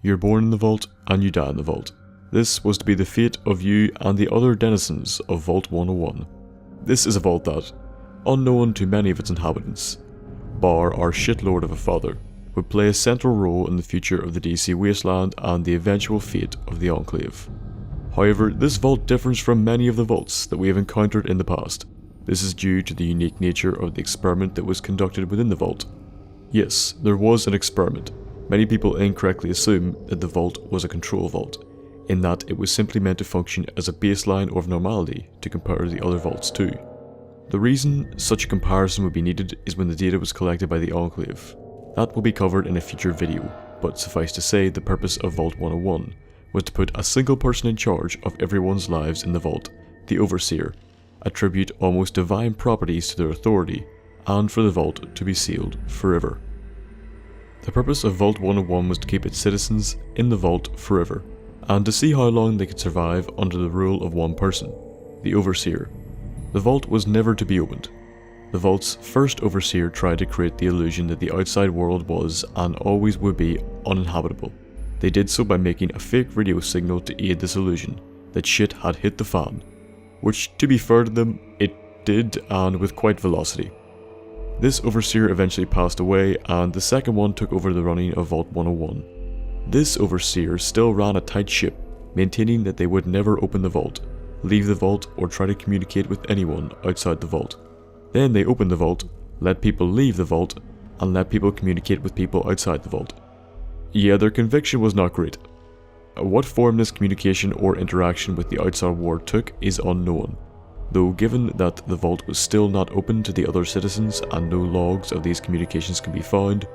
You're born in the vault and you die in the vault. This was to be the fate of you and the other denizens of Vault 101. This is a vault that, unknown to many of its inhabitants, bar our shitlord of a father, would play a central role in the future of the DC wasteland and the eventual fate of the Enclave. However, this vault differs from many of the vaults that we have encountered in the past. This is due to the unique nature of the experiment that was conducted within the vault. Yes, there was an experiment. Many people incorrectly assume that the vault was a control vault, in that it was simply meant to function as a baseline of normality to compare the other vaults to. The reason such a comparison would be needed is when the data was collected by the Enclave. That will be covered in a future video, but suffice to say the purpose of Vault 101 was to put a single person in charge of everyone's lives in the vault, the Overseer, attribute almost divine properties to their authority, and for the vault to be sealed forever. The purpose of Vault 101 was to keep its citizens in the vault forever, and to see how long they could survive under the rule of one person, the Overseer. The vault was never to be opened. The vault's first Overseer tried to create the illusion that the outside world was, and always would be, uninhabitable. They did so by making a fake radio signal to aid this illusion, that shit had hit the fan, which, to be fair to them, it did, and with quite velocity. This Overseer eventually passed away, and the second one took over the running of Vault 101. This Overseer still ran a tight ship, maintaining that they would never open the vault, leave the vault, or try to communicate with anyone outside the vault. Then they opened the vault, let people leave the vault, and let people communicate with people outside the vault. Yeah, their conviction was not great. What form this communication or interaction with the outside world took is unknown, though given that the vault was still not open to the other citizens and no logs of these communications can be found,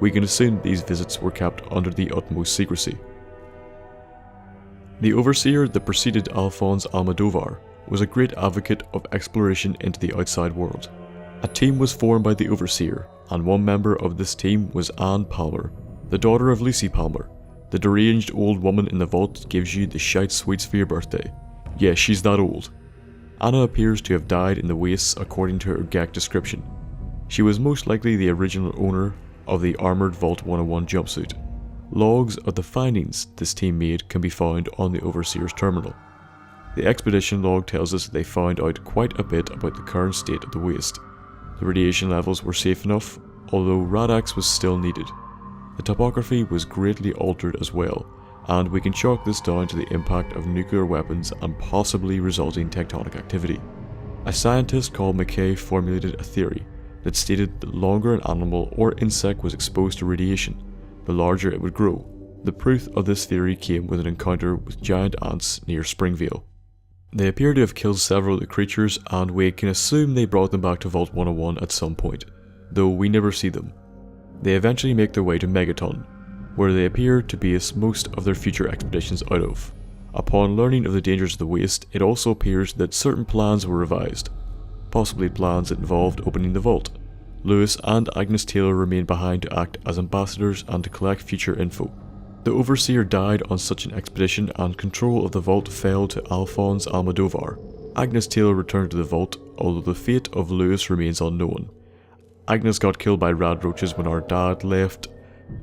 we can assume these visits were kept under the utmost secrecy. The Overseer that preceded Alphonse Almodovar was a great advocate of exploration into the outside world. A team was formed by the Overseer, and one member of this team was Anne Palmer, the daughter of Lucy Palmer. The deranged old woman in the vault gives you the shite sweets for your birthday. Yeah, she's that old. Anna appears to have died in the wastes according to her GEC description. She was most likely the original owner of the armoured Vault 101 jumpsuit. Logs of the findings this team made can be found on the Overseer's terminal. The expedition log tells us that they found out quite a bit about the current state of the waste. The radiation levels were safe enough, although Radax was still needed. The topography was greatly altered as well, and we can chalk this down to the impact of nuclear weapons and possibly resulting tectonic activity. A scientist called McKay formulated a theory that stated the longer an animal or insect was exposed to radiation, the larger it would grow. The proof of this theory came with an encounter with giant ants near Springvale. They appear to have killed several of the creatures, and we can assume they brought them back to Vault 101 at some point, though we never see them. They eventually make their way to Megaton, where they appear to base most of their future expeditions out of. Upon learning of the dangers of the waste, it also appears that certain plans were revised, possibly plans that involved opening the vault. Lewis and Agnes Taylor remained behind to act as ambassadors and to collect future info. The Overseer died on such an expedition, and control of the vault fell to Alphonse Almodovar. Agnes Taylor returned to the vault, although the fate of Lewis remains unknown. Agnes got killed by rad roaches when our dad left,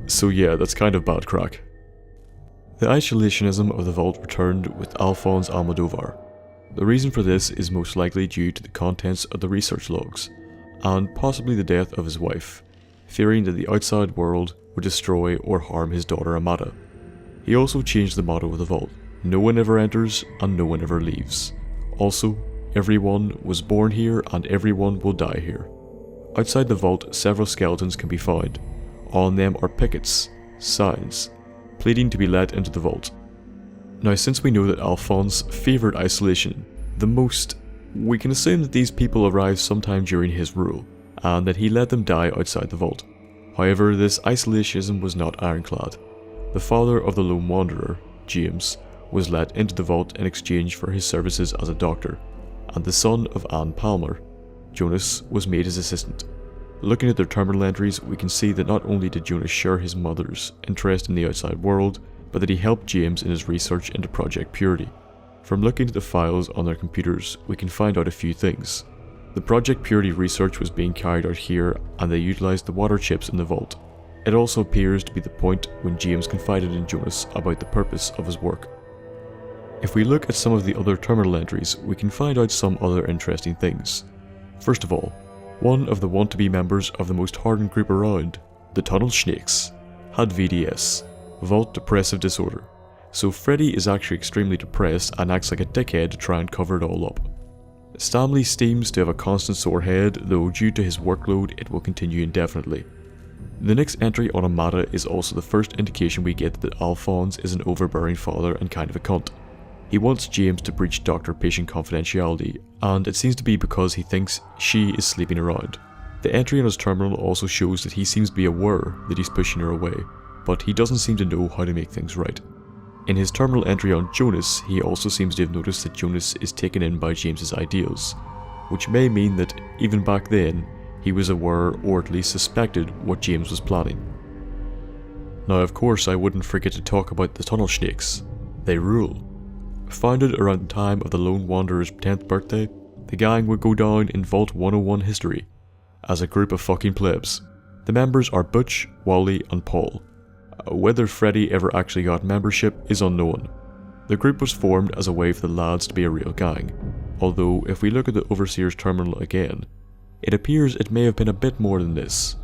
so yeah, that's kind of bad crack. The isolationism of the vault returned with Alphonse Almodovar. The reason for this is most likely due to the contents of the research logs, and possibly the death of his wife, fearing that the outside world would destroy or harm his daughter Amada. He also changed the motto of the vault: no one ever enters and no one ever leaves. Also, everyone was born here and everyone will die here. Outside the vault, several skeletons can be found. On them are pickets, signs, pleading to be let into the vault. Now, since we know that Alphonse favoured isolation the most, we can assume that these people arrived sometime during his rule, and that he let them die outside the vault. However, this isolationism was not ironclad. The father of the lone wanderer, James, was let into the vault in exchange for his services as a doctor, and the son of Anne Palmer, Jonas, was made his assistant. Looking at their terminal entries, we can see that not only did Jonas share his mother's interest in the outside world, but that he helped James in his research into Project Purity. From looking at the files on their computers, we can find out a few things. The Project Purity research was being carried out here, and they utilised the water chips in the vault. It also appears to be the point when James confided in Jonas about the purpose of his work. If we look at some of the other terminal entries, we can find out some other interesting things. First of all, one of the want-to-be members of the most hardened group around, the Tunnel Snakes, had VDS, Vault Depressive Disorder, so Freddy is actually extremely depressed and acts like a dickhead to try and cover it all up. Stanley seems to have a constant sore head, though due to his workload it will continue indefinitely. The next entry on Amada is also the first indication we get that Alphonse is an overbearing father and kind of a cunt. He wants James to breach doctor-patient confidentiality, and it seems to be because he thinks she is sleeping around. The entry on his terminal also shows that he seems to be aware that he's pushing her away, but he doesn't seem to know how to make things right. In his terminal entry on Jonas, he also seems to have noticed that Jonas is taken in by James's ideas, which may mean that even back then, he was aware or at least suspected what James was planning. Now of course I wouldn't forget to talk about the Tunnel Snakes. They rule. Founded around the time of the Lone Wanderer's 10th birthday, the gang would go down in Vault 101 history as a group of fucking plebs. The members are Butch, Wally and Paul. Whether Freddy ever actually got membership is unknown. The group was formed as a way for the lads to be a real gang, although if we look at the Overseer's terminal again, it appears it may have been a bit more than this.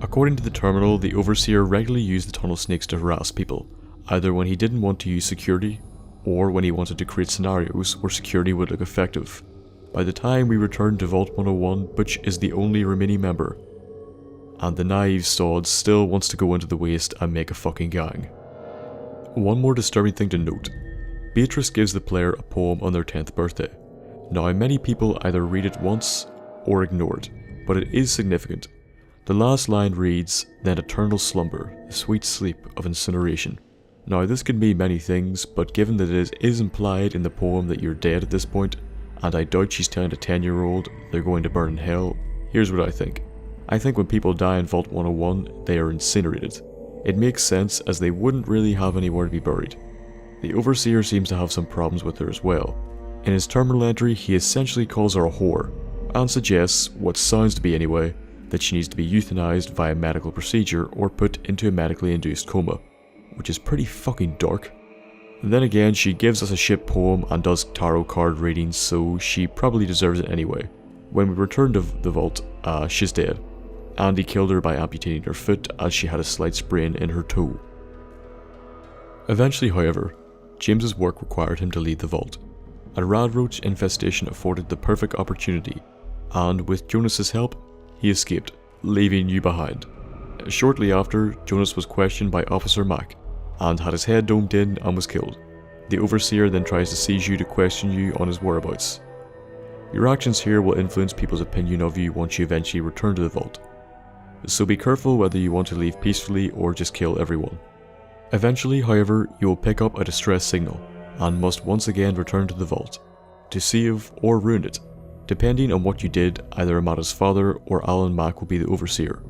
According to the terminal, the Overseer regularly used the Tunnel Snakes to harass people, either when he didn't want to use security, or when he wanted to create scenarios where security would look effective. By the time we return to Vault 101, Butch is the only remaining member, and the naive sod still wants to go into the waste and make a fucking gang. One more disturbing thing to note, Beatrice gives the player a poem on their 10th birthday. Now many people either read it once or ignore it, but it is significant. The last line reads, "Then eternal slumber, the sweet sleep of incineration." Now this could mean many things, but given that it is implied in the poem that you're dead at this point, and I doubt she's telling a 10-year-old they're going to burn in hell, here's what I think. I think when people die in Vault 101, they are incinerated. It makes sense as they wouldn't really have anywhere to be buried. The Overseer seems to have some problems with her as well. In his terminal entry, he essentially calls her a whore, and suggests, what sounds to be anyway, that she needs to be euthanized via medical procedure or put into a medically induced coma, which is pretty fucking dark. And then again, she gives us a shit poem and does tarot card readings, so she probably deserves it anyway. When we return to the vault, she's dead. Andy killed her by amputating her foot as she had a slight sprain in her toe. Eventually, however, James's work required him to leave the vault. A radroach infestation afforded the perfect opportunity, and with Jonas's help, he escaped, leaving you behind. Shortly after, Jonas was questioned by Officer Mack, and had his head domed in and was killed. The Overseer then tries to seize you to question you on his whereabouts. Your actions here will influence people's opinion of you once you eventually return to the vault, so be careful whether you want to leave peacefully or just kill everyone. Eventually, however, you will pick up a distress signal, and must once again return to the vault, to save or ruin it. Depending on what you did, either Amada's father or Alan Mack will be the Overseer.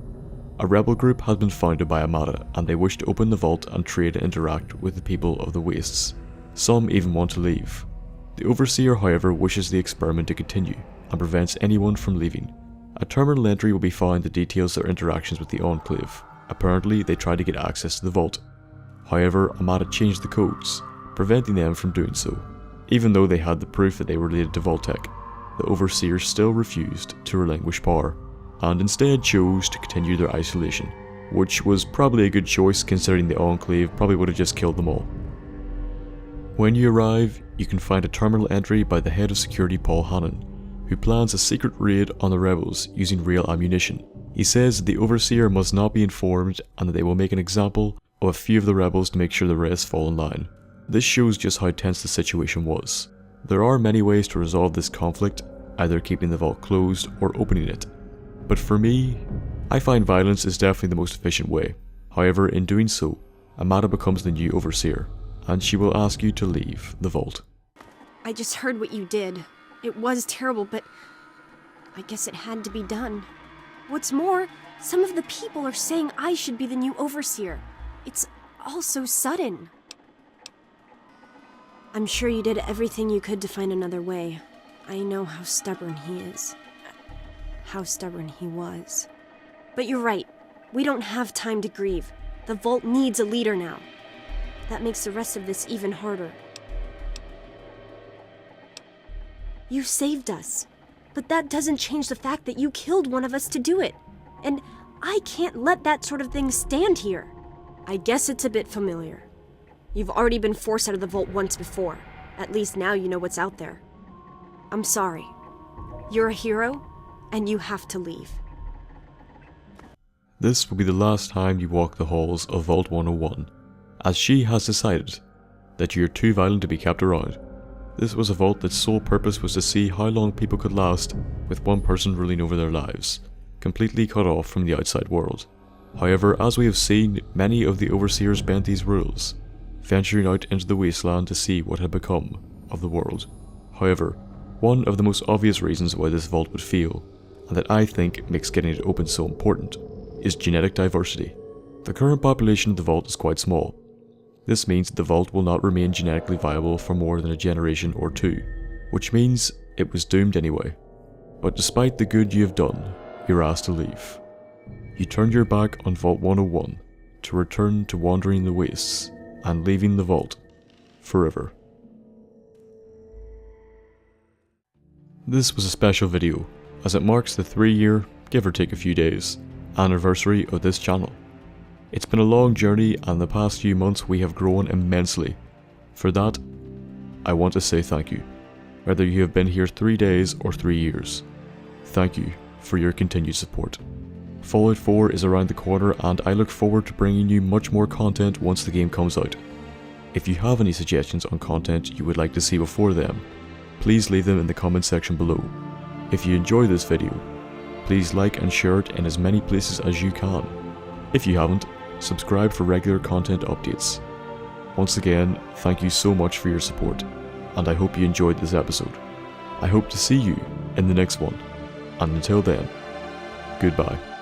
A rebel group has been founded by Amada, and they wish to open the vault and trade and interact with the people of the Wastes. Some even want to leave. The Overseer, however, wishes the experiment to continue, and prevents anyone from leaving. A terminal entry will be found that details their interactions with the Enclave. Apparently, they tried to get access to the vault. However, Amada changed the codes, preventing them from doing so. Even though they had the proof that they were related to Vault-Tec, the Overseer still refused to relinquish power, and instead chose to continue their isolation, which was probably a good choice considering the Enclave probably would have just killed them all. When you arrive, you can find a terminal entry by the head of security Paul Hannon, who plans a secret raid on the rebels using real ammunition. He says that the Overseer must not be informed and that they will make an example of a few of the rebels to make sure the rest fall in line. This shows just how tense the situation was. There are many ways to resolve this conflict, either keeping the vault closed or opening it. But for me, I find violence is definitely the most efficient way. However, in doing so, Amada becomes the new Overseer, and she will ask you to leave the vault. I just heard what you did. It was terrible, but I guess it had to be done. What's more, some of the people are saying I should be the new Overseer. It's all so sudden. I'm sure you did everything you could to find another way. I know how stubborn he is. How stubborn he was. But you're right. We don't have time to grieve. The Vault needs a leader now. That makes the rest of this even harder. You saved us, but that doesn't change the fact that you killed one of us to do it. And I can't let that sort of thing stand here. I guess it's a bit familiar. You've already been forced out of the Vault once before. At least now you know what's out there. I'm sorry. You're a hero, and you have to leave. This will be the last time you walk the halls of Vault 101, as she has decided that you're too violent to be kept around. This was a vault that's sole purpose was to see how long people could last with one person ruling over their lives, completely cut off from the outside world. However, as we have seen, many of the overseers bent these rules, venturing out into the wasteland to see what had become of the world. However, one of the most obvious reasons why this vault would fail, and that I think makes getting it open so important, is genetic diversity. The current population of the vault is quite small. This means that the vault will not remain genetically viable for more than a generation or two, which means it was doomed anyway. But despite the good you have done, you're asked to leave. You turned your back on Vault 101 to return to wandering the wastes and leaving the vault forever. This was a special video, as it marks the 3-year, give or take a few days, anniversary of this channel. It's been a long journey, and the past few months we have grown immensely. For that, I want to say thank you, whether you have been here 3 days or 3 years. Thank you for your continued support. Fallout 4 is around the corner, and I look forward to bringing you much more content once the game comes out. If you have any suggestions on content you would like to see before then, please leave them in the comment section below. If you enjoy this video, please like and share it in as many places as you can. If you haven't, subscribe for regular content updates. Once again, thank you so much for your support, and I hope you enjoyed this episode. I hope to see you in the next one, and until then, goodbye.